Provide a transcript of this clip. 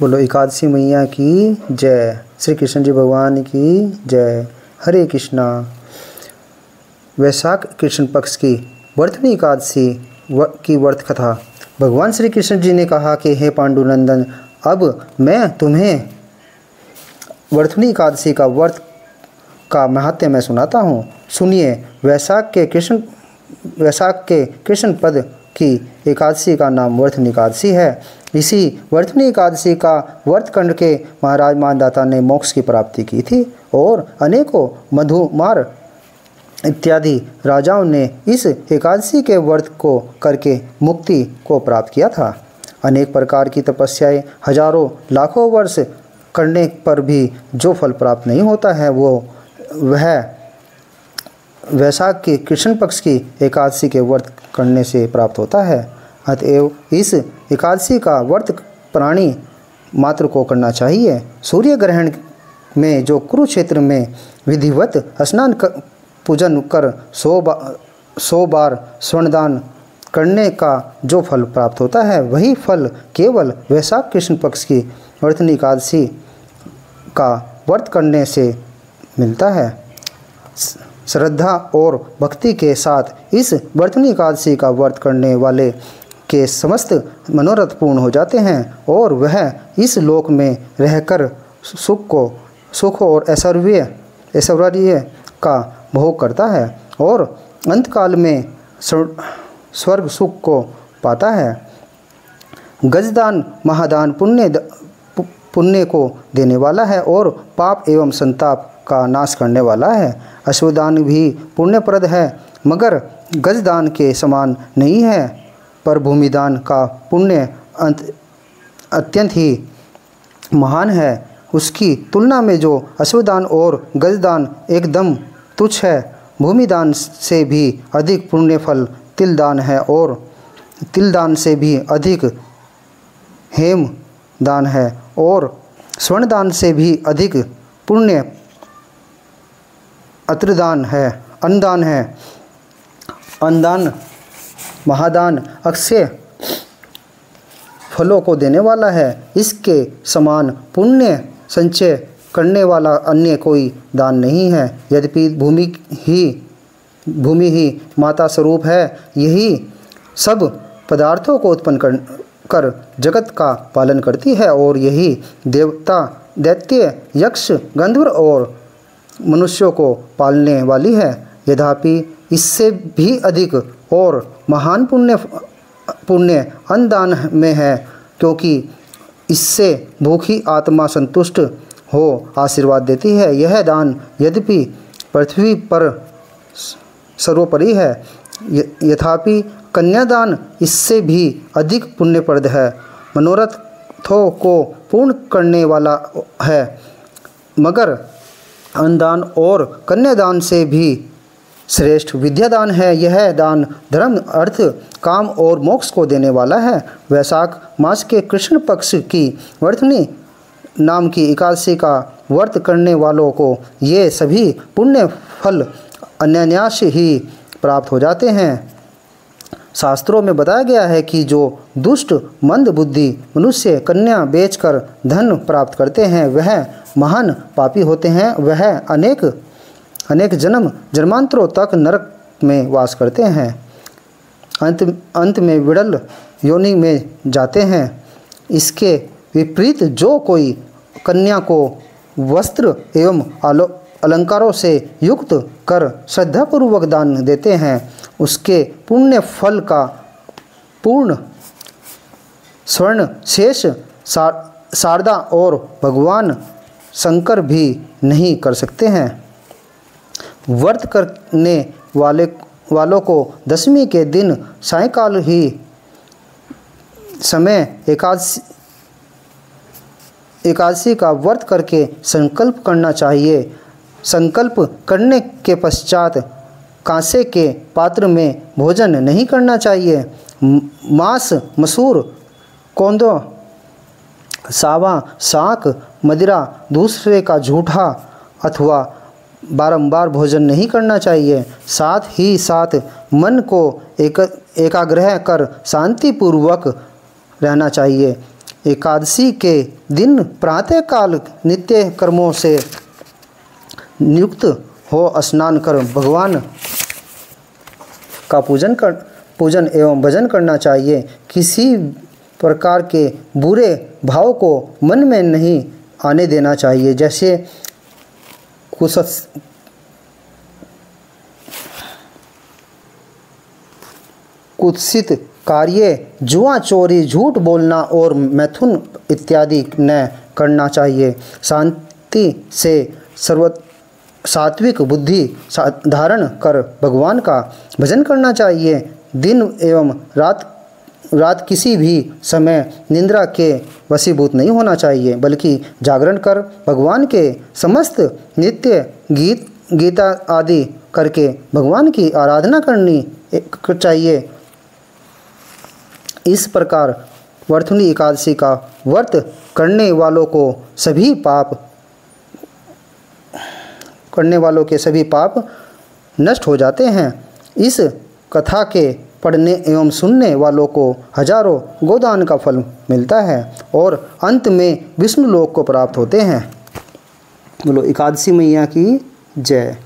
बोलो एकादशी मैया की जय, श्री कृष्ण जी भगवान की जय। हरे कृष्णा। वैशाख कृष्ण पक्ष की वर्तनी एकादशी की व्रत कथा। भगवान श्री कृष्ण जी ने कहा कि हे पांडुनंदन, अब मैं तुम्हें वर्तनी एकादशी का व्रत का महत्व मैं सुनाता हूँ। सुनिए। वैशाख के कृष्ण पद की एकादशी का नाम वर्तनी एकादशी है। इसी वर्तनी एकादशी का व्रत करने के महाराज मानदाता ने मोक्ष की प्राप्ति की थी और अनेकों मधुमार इत्यादि राजाओं ने इस एकादशी के व्रत को करके मुक्ति को प्राप्त किया था। अनेक प्रकार की तपस्याएं हजारों लाखों वर्ष करने पर भी जो फल प्राप्त नहीं होता है वह वैशाख के कृष्ण पक्ष की एकादशी के व्रत करने से प्राप्त होता है। अतएव इस एकादशी का व्रत प्राणी मात्र को करना चाहिए। सूर्य ग्रहण में जो कुरुक्षेत्र में विधिवत स्नान पूजन कर 100 बार स्वर्णदान करने का जो फल प्राप्त होता है, वही फल केवल वैशाख कृष्ण पक्ष की वर्तनी एकादशी का व्रत करने से मिलता है। श्रद्धा और भक्ति के साथ इस वर्तनी एकादशी का व्रत करने वाले के समस्त मनोरथ पूर्ण हो जाते हैं और वह इस लोक में रहकर सुख और ऐश्वर्य का भोग करता है और अंतकाल में स्वर्ग सुख को पाता है। गजदान महादान पुण्य को देने वाला है और पाप एवं संताप का नाश करने वाला है। अश्वदान भी पुण्यप्रद है, मगर गजदान के समान नहीं है, पर भूमिदान का पुण्य अत्यंत ही महान है। उसकी तुलना में जो अश्वदान और गजदान एकदम तुच्छ है। भूमिदान से भी अधिक पुण्य फल तिलदान है और तिलदान से भी अधिक हेम दान है और स्वर्णदान से भी अधिक पुण्य अत्रदान है, अन्नदान है। अन्नदान महादान अक्षय फलों को देने वाला है। इसके समान पुण्य संचय करने वाला अन्य कोई दान नहीं है। यद्यपि भूमि ही माता स्वरूप है, यही सब पदार्थों को उत्पन्न कर जगत का पालन करती है और यही देवता, दैत्य, यक्ष, गंधर्व और मनुष्यों को पालने वाली है। यद्यपि इससे भी अधिक और महान पुण्य अन्नदान में है, क्योंकि इससे भूखी आत्मा संतुष्ट हो आशीर्वाद देती है। यह दान यद्यपि पृथ्वी पर सर्वोपरि है, यथापि कन्यादान इससे भी अधिक पुण्यप्रद है, मनोरथों को पूर्ण करने वाला है। मगर अन्नदान और कन्यादान से भी श्रेष्ठ विद्यादान है। यह दान धर्म, अर्थ, काम और मोक्ष को देने वाला है। वैशाख मास के कृष्ण पक्ष की वर्तनी नाम की एकादशी का व्रत करने वालों को ये सभी पुण्य फल अनायास ही प्राप्त हो जाते हैं। शास्त्रों में बताया गया है कि जो दुष्ट मंद बुद्धि मनुष्य कन्या बेचकर धन प्राप्त करते हैं, वह महान पापी होते हैं। वह अनेक जन्मांतरों तक नरक में वास करते हैं, अंत में विरल योनि में जाते हैं। इसके विपरीत जो कोई कन्या को वस्त्र एवं अलंकारों से युक्त कर श्रद्धापूर्वक दान देते हैं, उसके पुण्य फल का पूर्ण स्वर्ण शेष शारदा और भगवान शंकर भी नहीं कर सकते हैं। व्रत करने वालों को दशमी के दिन सायंकाल ही समय एकादशी का व्रत करके संकल्प करना चाहिए। संकल्प करने के पश्चात कांसे के पात्र में भोजन नहीं करना चाहिए। मांस, मसूर, कोंदो, सावा, शाक, मदिरा, दूसरे का झूठा अथवा बारंबार भोजन नहीं करना चाहिए। साथ ही साथ मन को एकाग्रह कर शांतिपूर्वक रहना चाहिए। एकादशी के दिन प्रातःकाल नित्य कर्मों से नियुक्त हो स्नान कर भगवान का पूजन एवं भजन करना चाहिए। किसी प्रकार के बुरे भाव को मन में नहीं आने देना चाहिए, जैसे कुत्सित कार्य, जुआ, चोरी, झूठ बोलना और मैथुन इत्यादि न करना चाहिए। शांति से सात्विक बुद्धि धारण कर भगवान का भजन करना चाहिए। दिन एवं रात किसी भी समय निद्रा के वशीभूत नहीं होना चाहिए, बल्कि जागरण कर भगवान के समस्त नित्य गीता आदि करके भगवान की आराधना करनी चाहिए। इस प्रकार वर्तुनी एकादशी का व्रत करने वालों के सभी पाप नष्ट हो जाते हैं। इस कथा के पढ़ने एवं सुनने वालों को हजारों गोदान का फल मिलता है और अंत में विष्णु लोक को प्राप्त होते हैं। बोलो एकादशी मैया की जय।